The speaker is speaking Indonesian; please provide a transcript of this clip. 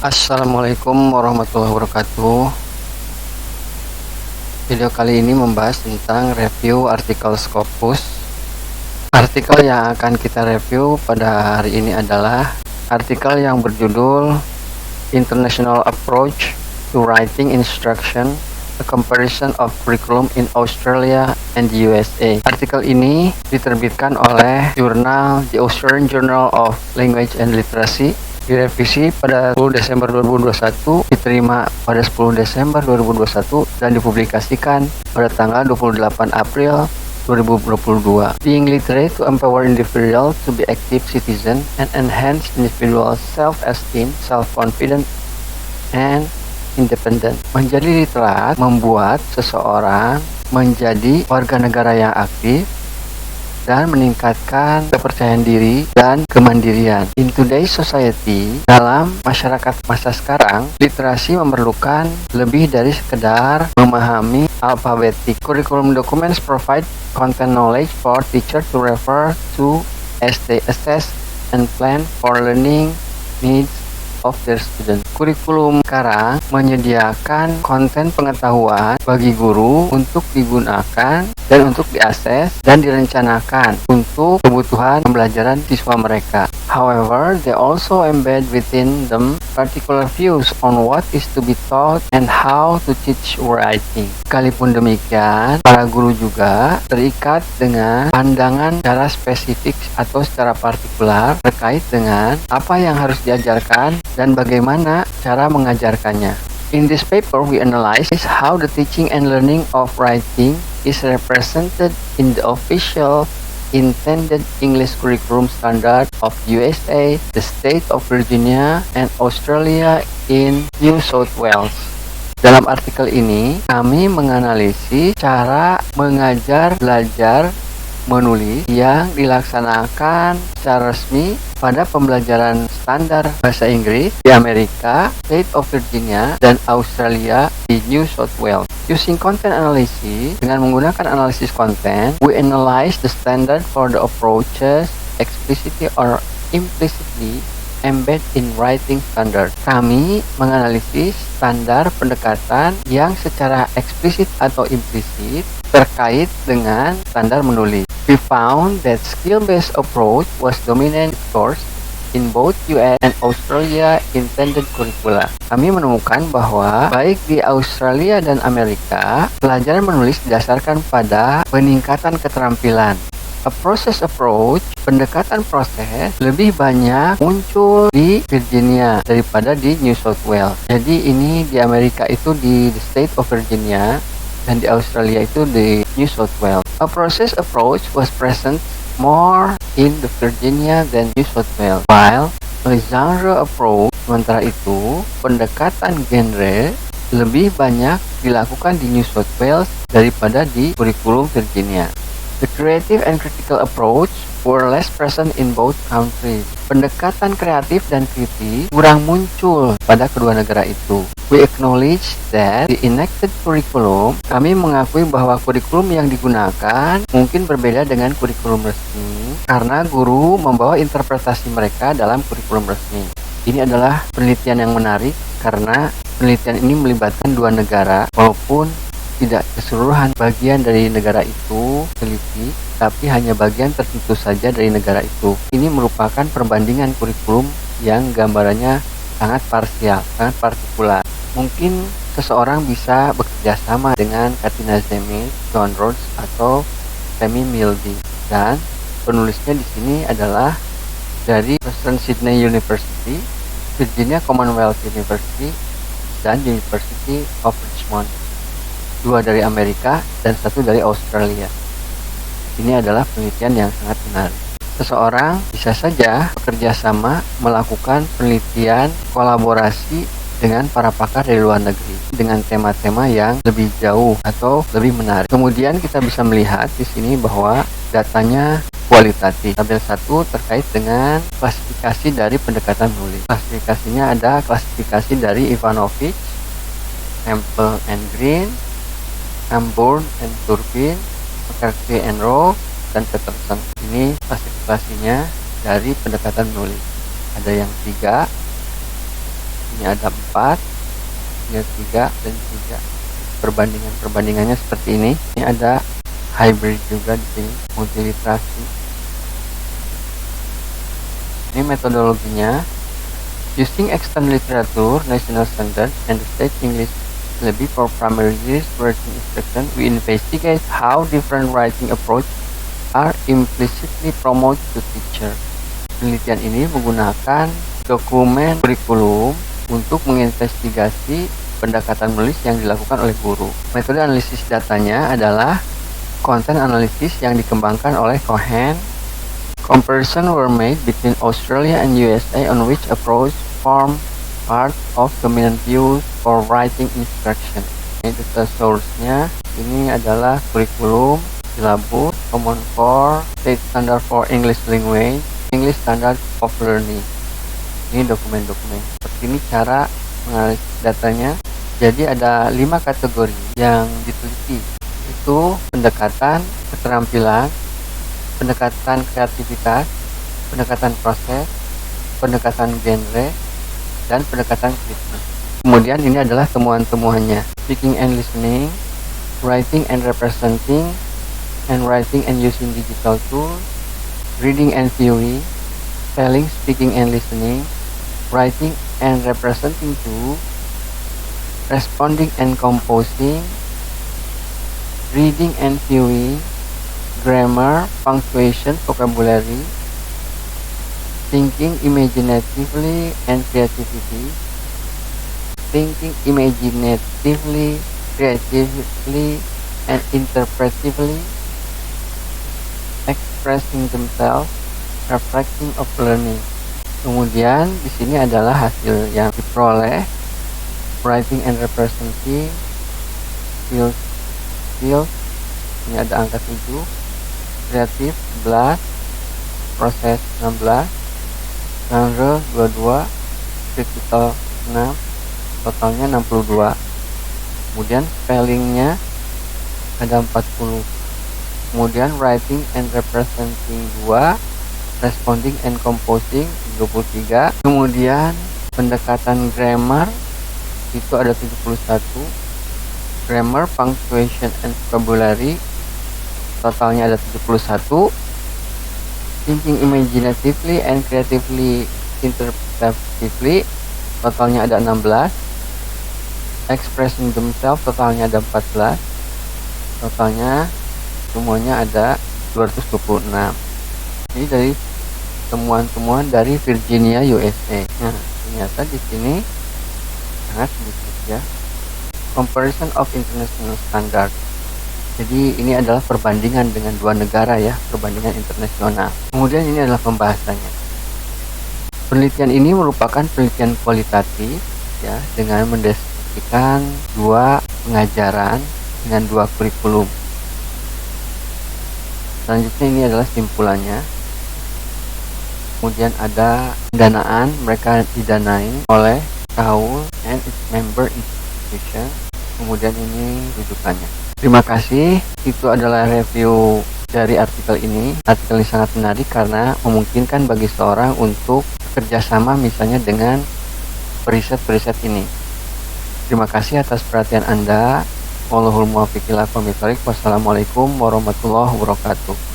Assalamualaikum warahmatullahi wabarakatuh. Video kali ini membahas tentang review artikel Scopus. Artikel yang akan kita review pada hari ini adalah artikel yang berjudul International Approach to Writing Instruction, a Comparison of Curriculum in Australia and the USA. Artikel ini diterbitkan oleh jurnal The Australian Journal of Language and Literacy, direvisi pada 10 Desember 2021, diterima pada 10 Desember 2021, dan dipublikasikan pada tanggal 28 April 2022. Being literate to empower individuals to be active citizens and enhance individual self-esteem, self-confidence, and independent. Menjadi literat membuat seseorang menjadi warga negara yang aktif dan meningkatkan kepercayaan diri dan kemandirian. In today's society, dalam masyarakat masa sekarang, literasi memerlukan lebih dari sekedar memahami alfabetik. Curriculum documents provide content knowledge for teachers to refer to as they assess and plan for learning needs of their students. Kurikulum sekarang menyediakan konten pengetahuan bagi guru untuk digunakan dan untuk diakses dan direncanakan untuk kebutuhan pembelajaran siswa mereka. However, they also embed within them particular views on what is to be taught and how to teach writing. Sekalipun demikian, para guru juga terikat dengan pandangan secara spesifik atau secara partikular terkait dengan apa yang harus diajarkan dan bagaimana cara mengajarkannya. In this paper, we analyze how the teaching and learning of writing is represented in the official intended English curriculum standard of USA, the state of Virginia, and Australia in New South Wales. Dalam artikel ini, kami menganalisis cara mengajar belajar menulis yang dilaksanakan secara resmi pada pembelajaran standar bahasa Inggris di Amerika, State of Virginia, dan Australia di New South Wales. Using content analysis, dengan menggunakan analisis konten, we analyze the standard for the approaches explicitly or implicitly embed in writing standard. Kami menganalisis standar pendekatan yang secara eksplisit atau implisit terkait dengan standar menulis. We found that skill-based approach was dominant course in both US and Australia intended curricula. Kami menemukan bahwa baik di Australia dan Amerika, pelajaran menulis didasarkan pada peningkatan keterampilan. A process approach, pendekatan proses, lebih banyak muncul di Virginia daripada di New South Wales. Jadi ini di Amerika itu di the State of Virginia, dan di Australia itu di New South Wales. A process approach was present more in the Virginia than New South Wales, while a genre approach, sementara itu pendekatan genre lebih banyak dilakukan di New South Wales daripada di kurikulum Virginia. The creative and critical approach were less present in both countries. Pendekatan kreatif dan kritis kurang muncul pada kedua negara itu. We acknowledge that the enacted curriculum, kami mengakui bahwa kurikulum yang digunakan mungkin berbeda dengan kurikulum resmi karena guru membawa interpretasi mereka dalam kurikulum resmi. Ini adalah penelitian yang menarik karena penelitian ini melibatkan dua negara, walaupun tidak keseluruhan bagian dari negara itu teliti, tapi hanya bagian tertentu saja dari negara itu. Ini merupakan perbandingan kurikulum yang gambarannya sangat parsial, sangat partikular. Mungkin seseorang bisa bekerja sama dengan Katina Zemil, John Rhodes, atau Tammy Milby. Dan penulisnya di sini adalah dari Western Sydney University, Virginia Commonwealth University, dan University of Richmond. Dua dari Amerika dan satu dari Australia. Ini adalah penelitian yang sangat menarik. Seseorang bisa saja bekerja sama melakukan penelitian kolaborasi dengan para pakar dari luar negeri dengan tema-tema yang lebih jauh atau lebih menarik. Kemudian kita bisa melihat di sini bahwa datanya kualitatif. Tabel 1 terkait dengan klasifikasi dari pendekatan menulis. Klasifikasinya ada klasifikasi dari Ivanovic, Campbell and Green, Hamburn and Turbin, McCarthy and Rowe, dan Peterson. Ini klasifikasinya dari pendekatan menulis. Ada yang 3, Ini ada 4, ini ada 3 dan 3. Perbandingannya seperti ini. Ini ada hybrid juga di sini, multiliterasi. Ini metodologinya. Using extant literature, national standard, and the state English syllabi for primary writing instruction, we investigate how different writing approach are implicitly promoted to teacher. Penelitian ini menggunakan dokumen kurikulum untuk menginvestigasi pendekatan menulis yang dilakukan oleh guru. Metode analisis datanya adalah content analysis yang dikembangkan oleh Cohen. Comparisons were made between Australia and USA on which approach form part of dominant views for writing instruction. Ini data source-nya. Ini adalah kurikulum, silabus, Common Core, State Standard for English Language, English Standard of Learning. Ini dokumen-dokumen. Seperti ini cara menganalisis datanya. Jadi ada 5 kategori yang diteliti. Itu pendekatan keterampilan, pendekatan kreativitas, pendekatan proses, pendekatan genre, dan pendekatan kritis. Kemudian ini adalah temuan-temuannya: speaking and listening, writing and representing, and writing and using digital tools, reading and viewing, spelling, speaking and listening, writing and representing to, responding and composing, reading and viewing, grammar, punctuation, vocabulary, thinking imaginatively and creativity, thinking imaginatively, creatively, and interpretively, expressing themselves, reflecting of learning. Kemudian di sini adalah hasil yang diperoleh: writing and representing, skills, ini ada angka 7, kreatif 11, proses 16, genre 22, critical 6, totalnya 62. Kemudian spellingnya ada 40. Kemudian writing and representing 2, responding and composing 23. Kemudian pendekatan grammar itu ada 71, grammar, punctuation, and vocabulary totalnya ada 71, thinking imaginatively and creatively interpretatively totalnya ada 16, expressing themselves totalnya ada 14, totalnya semuanya ada 226. Ini dari temuan-temuan dari Virginia, USA. Nah, ternyata di sini sangat sedikit ya. Comparison of international standard. Jadi ini adalah perbandingan dengan 2 negara ya, perbandingan internasional. Kemudian ini adalah pembahasannya. Penelitian ini merupakan penelitian kualitatif ya, dengan mendeskripsikan 2 pengajaran dengan 2 kurikulum. Selanjutnya ini adalah simpulannya. Kemudian ada pendanaan, mereka didanai oleh CAUL and its member institution. Kemudian ini rujukannya. Terima kasih. Itu adalah review dari artikel ini. Artikel ini sangat menarik karena memungkinkan bagi seorang untuk kerjasama misalnya dengan periset-periset ini. Terima kasih atas perhatian Anda. Wallahul muwaffiq ila aqwamit thoriq. Wassalamualaikum warahmatullahi wabarakatuh.